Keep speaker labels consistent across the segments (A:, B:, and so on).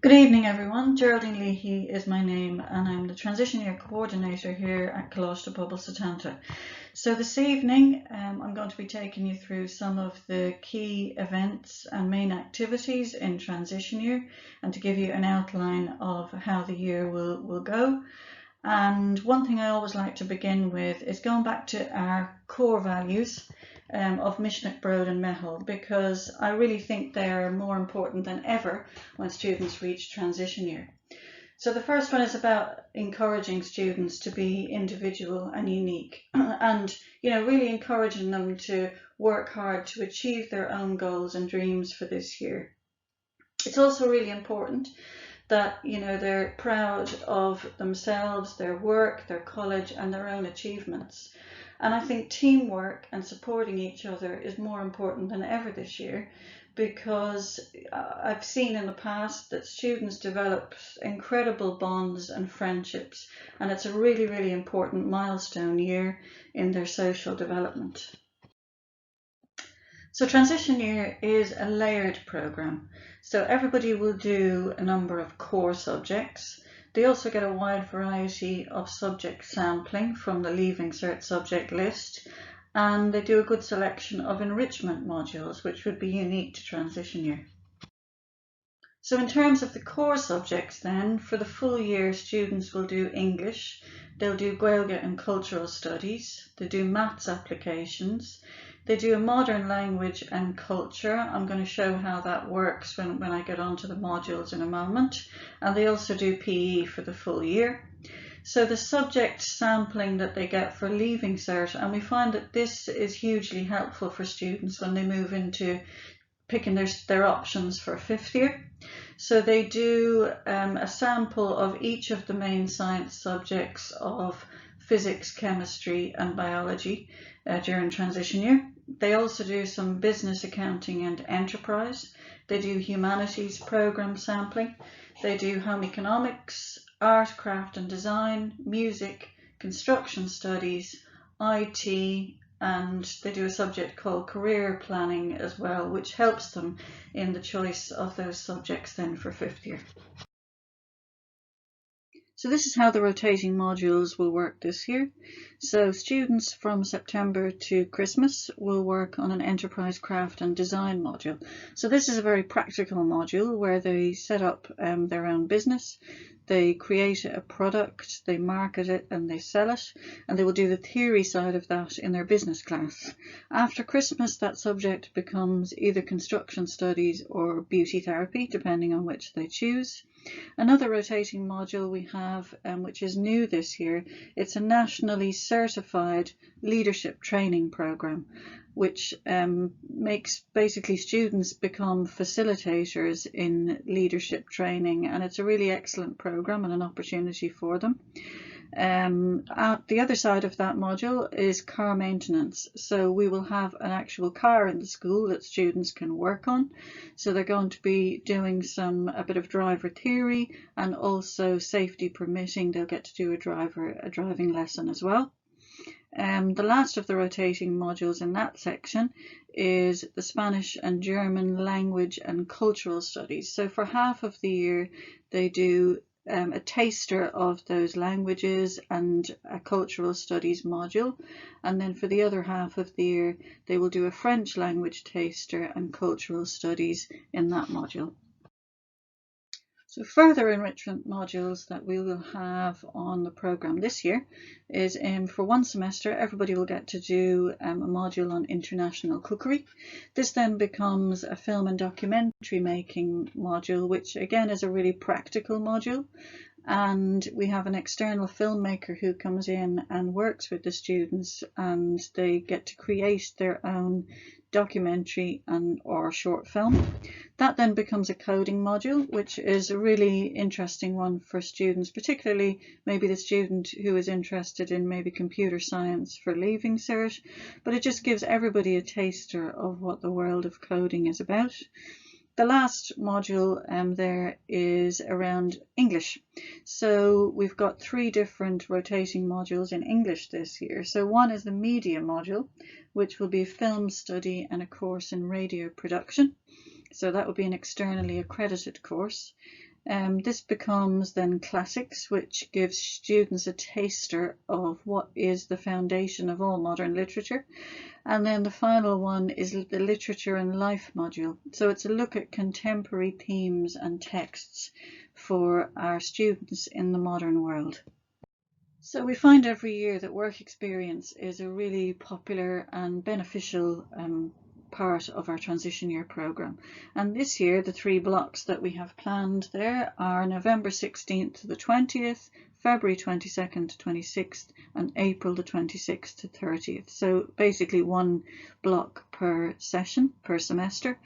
A: Good evening, everyone. Geraldine Leahy is my name, and I'm the Transition Year Coordinator here at Coláiste Pobal Setanta. So this evening, I'm going to be taking you through some of the key events and main activities in Transition Year, and to give you an outline of how the year will go. And one thing I always like to begin with is going back to our core values of Mishnach Brod and Mehel, because I really think they are more important than ever when students reach transition year. So the first one is about encouraging students to be individual and unique, and really encouraging them to work hard to achieve their own goals and dreams for this year. It's also really important that they're proud of themselves, their work, their college and their own achievements. And I think teamwork and supporting each other is more important than ever this year, because I've seen in the past that students develop incredible bonds and friendships, and it's a really, really important milestone year in their social development. So transition year is a layered programme. So everybody will do a number of core subjects. They also get a wide variety of subject sampling from the Leaving Cert subject list, and they do a good selection of enrichment modules, which would be unique to transition year. So in terms of the core subjects then, for the full year, students will do English, they'll do Gaeilge and Cultural Studies, they do Maths applications, they do a Modern Language and Culture. I'm going to show how that works when I get onto the modules in a moment. And they also do PE for the full year. So the subject sampling that they get for Leaving Cert, and we find that this is hugely helpful for students when they move into picking their options for fifth year. So they do a sample of each of the main science subjects of physics, chemistry and biology during transition year. They also do some business, accounting and enterprise. They do humanities program sampling. They do home economics, art, craft and design, music, construction studies, IT, and they do a subject called career planning as well, which helps them in the choice of those subjects then for fifth year. So this is how the rotating modules will work this year. So students from September to Christmas will work on an enterprise craft and design module. So this is a very practical module where they set up their own business. They create a product, they market it and they sell it, and they will do the theory side of that in their business class. After Christmas, that subject becomes either construction studies or beauty therapy, depending on which they choose. Another rotating module we have, which is new this year, it's a nationally certified leadership training program, which makes basically students become facilitators in leadership training, and it's a really excellent program and an opportunity for them. The other side of that module is car maintenance. So we will have an actual car in the school that students can work on. So they're going to be doing a bit of driver theory, and also safety permitting, they'll get to do a driving lesson as well. The last of the rotating modules in that section is the Spanish and German language and cultural studies. So for half of the year they do a taster of those languages and a cultural studies module, and then for the other half of the year they will do a French language taster and cultural studies in that module. So further enrichment modules that we will have on the programme this year is for one semester everybody will get to do a module on international cookery. This then becomes a film and documentary making module, which again is a really practical module, and we have an external filmmaker who comes in and works with the students, and they get to create their own documentary or short film. That then becomes a coding module, which is a really interesting one for students, particularly maybe the student who is interested in maybe computer science for Leaving Cert, but it just gives everybody a taster of what the world of coding is about. The last module there is around English. So we've got 3 different rotating modules in English this year. So one is the media module, which will be a film study and a course in radio production. So that would be an externally accredited course. This becomes then classics, which gives students a taster of what is the foundation of all modern literature. And then the final one is the literature and life module. So it's a look at contemporary themes and texts for our students in the modern world. So we find every year that work experience is a really popular and beneficial part of our transition year programme. And this year the 3 blocks that we have planned there are November 16th to the 20th, February 22nd to 26th, and April the 26th to 30th. So basically 1 block per session, per semester.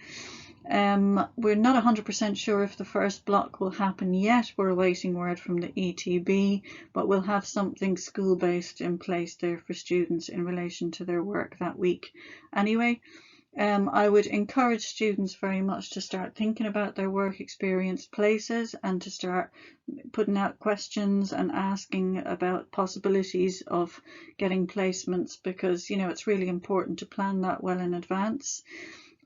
A: We're not 100% sure if the first block will happen yet. We're awaiting word from the ETB, but we'll have something school-based in place there for students in relation to their work that week. Anyway, I would encourage students very much to start thinking about their work experience places and to start putting out questions and asking about possibilities of getting placements, because, you know, it's really important to plan that well in advance.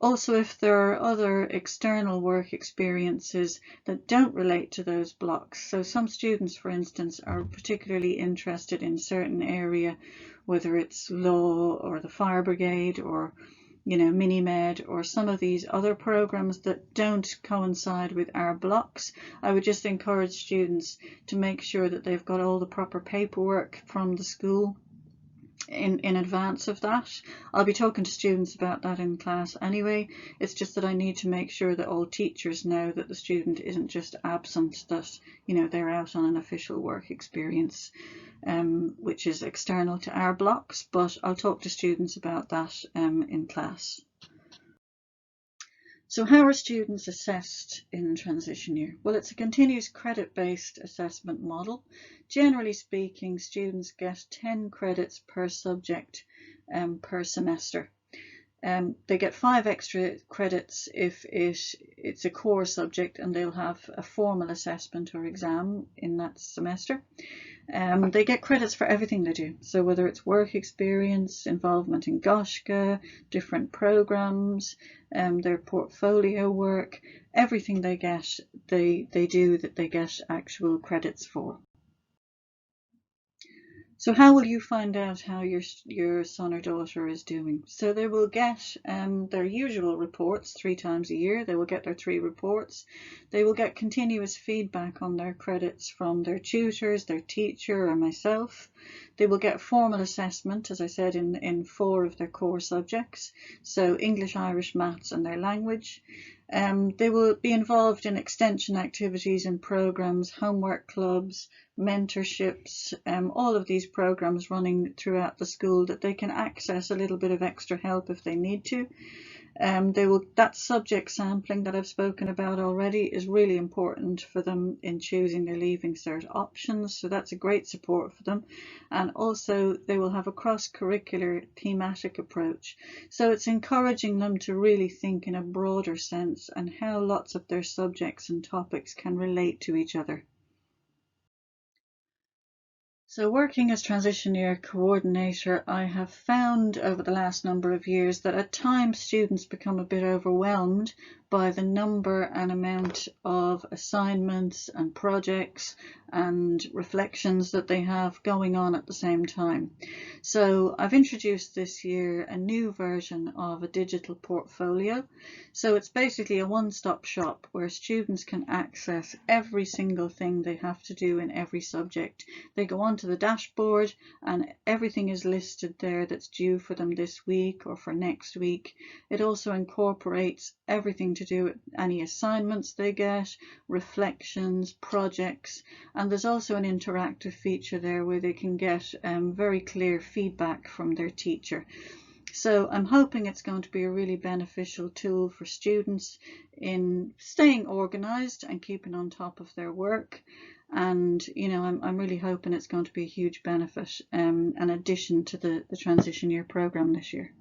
A: Also, if there are other external work experiences that don't relate to those blocks, so some students, for instance, are particularly interested in a certain area, whether it's law or the fire brigade or, you know, mini-med or some of these other programs that don't coincide with our blocks, I would just encourage students to make sure that they've got all the proper paperwork from the school in advance of that. I'll be talking to students about that in class anyway. It's just that I need to make sure that all teachers know that the student isn't just absent, that, you know, they're out on an official work experience, which is external to our blocks, but I'll talk to students about that in class. So how are students assessed in transition year? Well, it's a continuous credit-based assessment model. Generally speaking, students get 10 credits per subject per semester. They get 5 extra credits if it's a core subject, and they'll have a formal assessment or exam in that semester. They get credits for everything they do, so whether it's work experience, involvement in GOSHGA, different programs, their portfolio work, everything they get, they do that they get actual credits for. So how will you find out how your son or daughter is doing? So they will get their usual reports 3 times a year. They will get their 3 reports. They will get continuous feedback on their credits from their tutors, their teacher, or myself. They will get formal assessment, as I said, in 4 of their core subjects. So English, Irish, Maths, and their language. They will be involved in extension activities and programs, homework clubs, mentorships, all of these programs running throughout the school that they can access a little bit of extra help if they need to. That subject sampling that I've spoken about already is really important for them in choosing their Leaving Cert options, so that's a great support for them. And also they will have a cross-curricular thematic approach, so it's encouraging them to really think in a broader sense and how lots of their subjects and topics can relate to each other. So working as transition year coordinator, I have found over the last number of years that at times students become a bit overwhelmed by the number and amount of assignments and projects and reflections that they have going on at the same time. So I've introduced this year a new version of a digital portfolio. So it's basically a one-stop shop where students can access every single thing they have to do in every subject. They go onto the dashboard and everything is listed there that's due for them this week or for next week. It also incorporates everything to do with any assignments they get, reflections, projects, and there's also an interactive feature there where they can get very clear feedback from their teacher. So I'm hoping it's going to be a really beneficial tool for students in staying organised and keeping on top of their work. And, you know, I'm really hoping it's going to be a huge benefit, an addition to the transition year programme this year.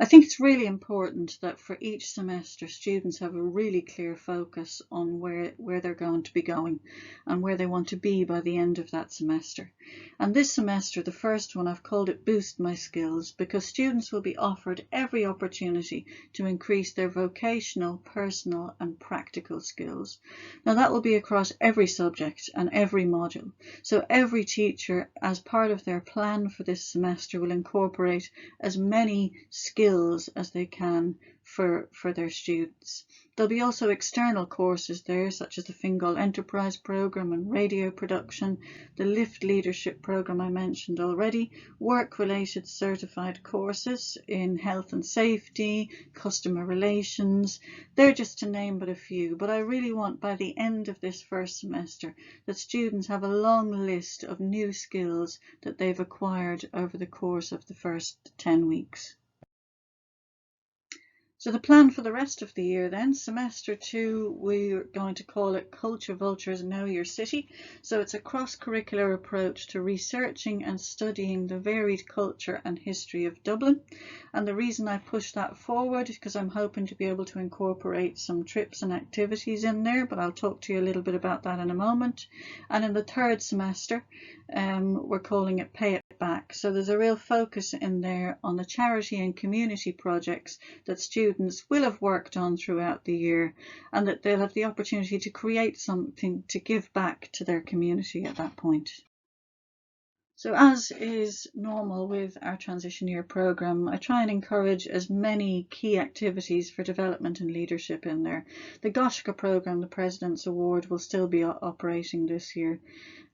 A: I think it's really important that for each semester students have a really clear focus on where they're going to be going and where they want to be by the end of that semester. And this semester, the first one, I've called it Boost My Skills, because students will be offered every opportunity to increase their vocational, personal and practical skills. Now that will be across every subject and every module. So every teacher, as part of their plan for this semester, will incorporate as many skills as they can for their students. There'll be also external courses there, such as the Fingal Enterprise Programme and radio production, the LIFT Leadership Programme I mentioned already, work-related certified courses in health and safety, customer relations. They're just to name but a few, but I really want by the end of this first semester that students have a long list of new skills that they've acquired over the course of the first 10 weeks. So the plan for the rest of the year then, semester 2, we're going to call it Culture Vultures Know Your City. So it's a cross-curricular approach to researching and studying the varied culture and history of Dublin. And the reason I push that forward is because I'm hoping to be able to incorporate some trips and activities in there, but I'll talk to you a little bit about that in a moment. And in the third semester, we're calling it Pay It Back. So there's a real focus in there on the charity and community projects that students will have worked on throughout the year, and that they'll have the opportunity to create something to give back to their community at that point. So as is normal with our transition year programme, I try and encourage as many key activities for development and leadership in there. The Goshka programme, the President's Award, will still be operating this year.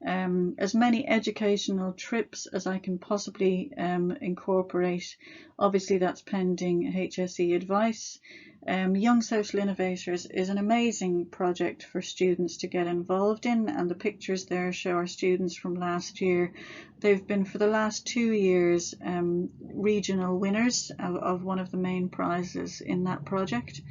A: As many educational trips as I can possibly incorporate. Obviously that's pending HSE advice. Young Social Innovators is an amazing project for students to get involved in, and the pictures there show our students from last year. They've been for the last 2 years regional winners of one of the main prizes in that project.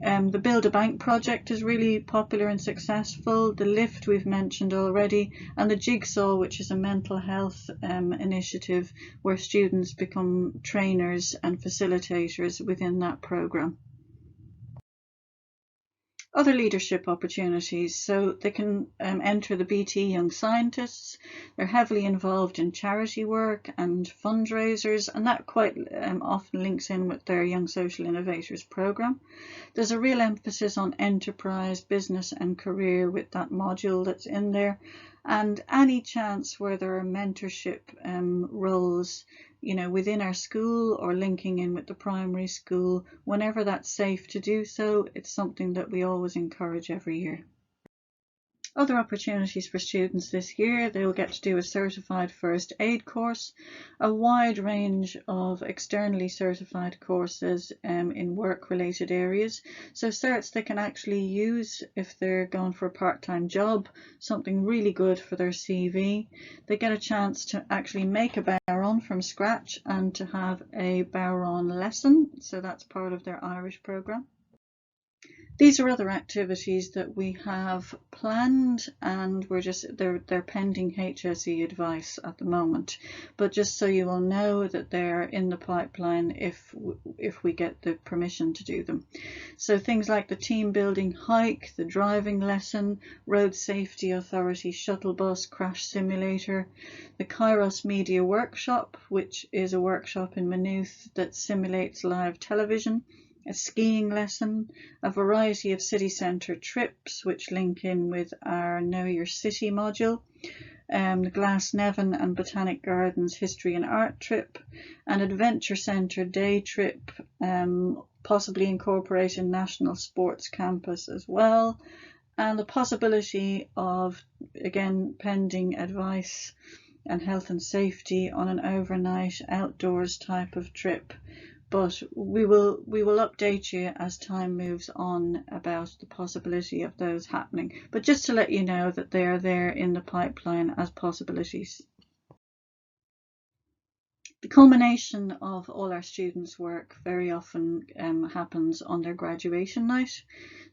A: The Build a Bank project is really popular and successful. The LIFT we've mentioned already, and the Jigsaw, which is a mental health initiative where students become trainers and facilitators within that programme. Other leadership opportunities, so they can enter the BT Young Scientists. They're heavily involved in charity work and fundraisers, and that quite often links in with their Young Social Innovators programme. There's a real emphasis on enterprise, business and career with that module that's in there, and any chance where there are mentorship roles, you know, within our school or linking in with the primary school, whenever that's safe to do so, it's something that we always encourage every year. Other opportunities for students this year, they will get to do a certified first aid course, a wide range of externally certified courses in work related areas. So certs they can actually use if they're going for a part-time job, something really good for their CV. They get a chance to actually make a bowron from scratch and to have a bowron lesson. So that's part of their Irish programme. These are other activities that we have planned, and they're pending HSE advice at the moment. But just so you will know that they're in the pipeline if we get the permission to do them. So things like the team building hike, the driving lesson, road safety authority shuttle bus crash simulator, the Kairos media workshop, which is a workshop in Maynooth that simulates live television, a skiing lesson, a variety of city centre trips which link in with our Know Your City module, the Glasnevin and Botanic Gardens History and Art trip, an Adventure Centre day trip, possibly incorporating National Sports Campus as well, and the possibility of, again, pending advice and health and safety on an overnight outdoors type of trip. But we will update you as time moves on about the possibility of those happening. But just to let you know that they are there in the pipeline as possibilities. The culmination of all our students' work very often happens on their graduation night.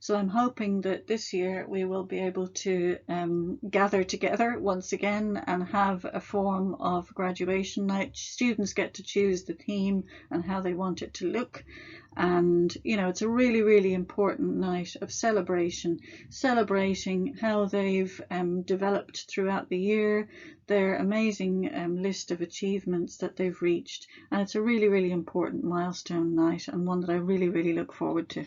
A: So I'm hoping that this year we will be able to gather together once again and have a form of graduation night. Students get to choose the theme and how they want it to look. And it's a really, really important night of celebration, celebrating how they've developed throughout the year, their amazing list of achievements that they've reached. And it's a really, really important milestone night, and one that I really, really look forward to.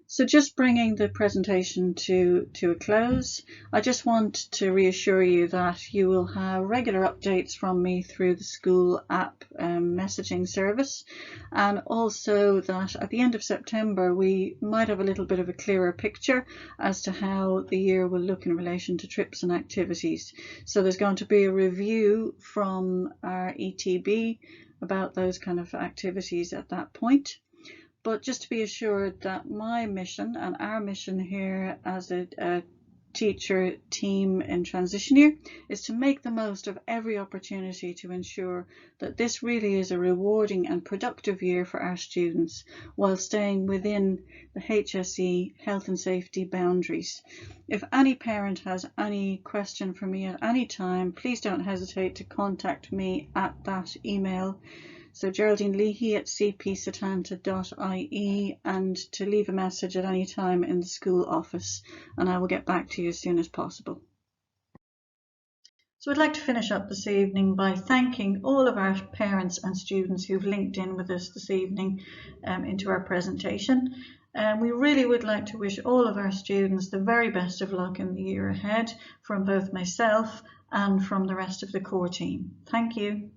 A: So just bringing the presentation to a close, I just want to reassure you that you will have regular updates from me through the school app messaging service, and also that at the end of September we might have a little bit of a clearer picture as to how the year will look in relation to trips and activities. So there's going to be a review from our ETB about those kind of activities at that point. But just to be assured that my mission and our mission here as a teacher team in transition year is to make the most of every opportunity to ensure that this really is a rewarding and productive year for our students while staying within the HSE health and safety boundaries. If any parent has any question for me at any time, please don't hesitate to contact me at that email. So Geraldine Leahy at cpsetanta.ie, and to leave a message at any time in the school office, and I will get back to you as soon as possible. So I'd like to finish up this evening by thanking all of our parents and students who've linked in with us this evening into our presentation. We really would like to wish all of our students the very best of luck in the year ahead, from both myself and from the rest of the core team. Thank you.